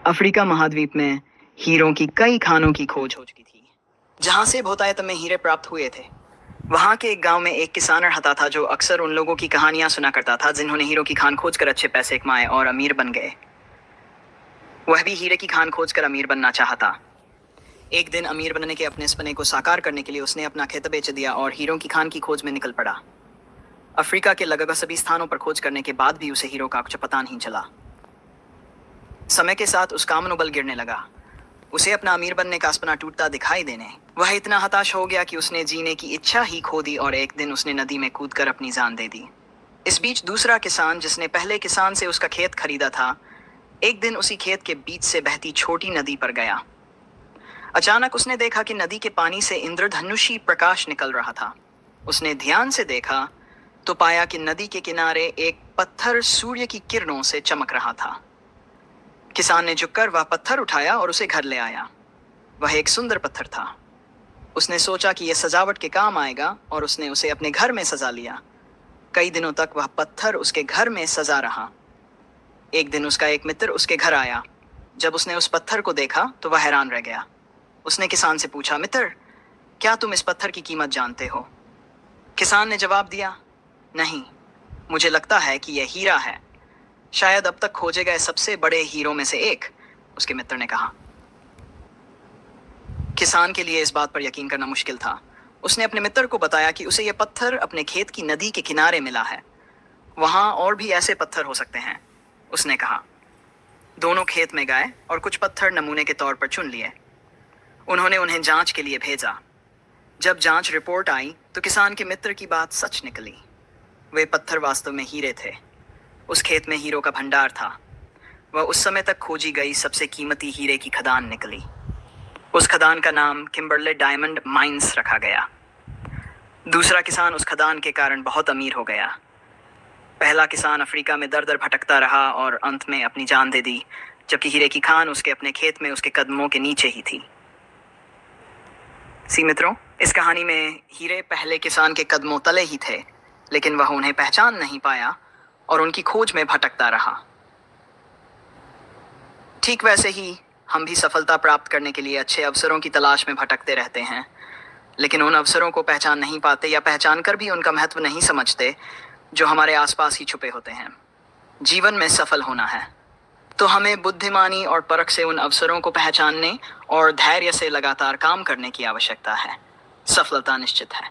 Africa महाद्वीप में हीरों की कई खानों की खोज हो चुकी थी, जहां से बहुतायत में हीरे प्राप्त हुए थे। वहां के एक गांव में एक किसान रहता था जो अक्सर उन लोगों की कहानियां सुना करता था जिन्होंने हीरो की खान खोज कर अच्छे पैसे कमाए और अमीर बन गए। वह भी हीरे की खान खोज कर अमीर बनना चाहता। एक दिन अमीर बनने के अपने सपने को साकार करने के लिए उसने अपना खेत बेच दिया और हीरो की खान की खोज में निकल पड़ा। अफ्रीका के लगभग सभी स्थानों पर खोज करने के बाद भी उसे हीरो का कुछ पता नहीं चला। समय के साथ उसका मनोबल गिरने लगा। उसे अपना अमीर बनने का सपना टूटता दिखाई देने वह इतना हताश हो गया कि उसने जीने की इच्छा ही खो दी और एक दिन उसने नदी में कूदकर अपनी जान दे दी। इस बीच दूसरा किसान, जिसने पहले किसान से उसका खेत खरीदा था, एक दिन उसी खेत के बीच से बहती छोटी नदी पर गया। अचानक उसने देखा कि नदी के पानी से इंद्रधनुषी प्रकाश निकल रहा था। उसने ध्यान से देखा तो पाया कि नदी के किनारे एक पत्थर सूर्य की किरणों से चमक रहा था। किसान ने झुककर वह पत्थर उठाया और उसे घर ले आया। वह एक सुंदर पत्थर था। उसने सोचा कि यह सजावट के काम आएगा और उसने उसे अपने घर में सजा लिया। कई दिनों तक वह पत्थर उसके घर में सजा रहा। एक दिन उसका एक मित्र उसके घर आया। जब उसने उस पत्थर को देखा तो वह हैरान रह गया। उसने किसान से पूछा, मित्र, क्या तुम इस पत्थर की कीमत जानते हो? किसान ने जवाब दिया, नहीं, मुझे लगता है कि यह हीरा है, शायद अब तक खोजे गए सबसे बड़े हीरों में से एक, उसके मित्र ने कहा। किसान के लिए इस बात पर यकीन करना मुश्किल था। उसने अपने मित्र को बताया कि उसे यह पत्थर अपने खेत की नदी के किनारे मिला है। वहां और भी ऐसे पत्थर हो सकते हैं, उसने कहा। दोनों खेत में गए और कुछ पत्थर नमूने के तौर पर चुन लिए। उन्होंने उन्हें जांच के लिए भेजा। जब जांच रिपोर्ट आई तो किसान के मित्र की बात सच निकली। वे पत्थर वास्तव में हीरे थे। उस खेत में हीरो का भंडार था। वह उस समय तक खोजी गई सबसे कीमती हीरे की खदान निकली। उस खदान का नाम किम्बरले डायमंड माइंस रखा गया। दूसरा किसान उस खदान के कारण बहुत अमीर हो गया। पहला किसान अफ्रीका में दर दर भटकता रहा और अंत में अपनी जान दे दी, जबकि हीरे की खान उसके अपने खेत में उसके कदमों के नीचे ही थी। मित्रों, इस कहानी में हीरे पहले किसान के कदमों तले ही थे, लेकिन वह उन्हें पहचान नहीं पाया और उनकी खोज में भटकता रहा। ठीक वैसे ही हम भी सफलता प्राप्त करने के लिए अच्छे अवसरों की तलाश में भटकते रहते हैं, लेकिन उन अवसरों को पहचान नहीं पाते या पहचान कर भी उनका महत्व नहीं समझते जो हमारे आसपास ही छुपे होते हैं। जीवन में सफल होना है तो हमें बुद्धिमानी और परख से उन अवसरों को पहचानने और धैर्य से लगातार काम करने की आवश्यकता है। सफलता निश्चित है।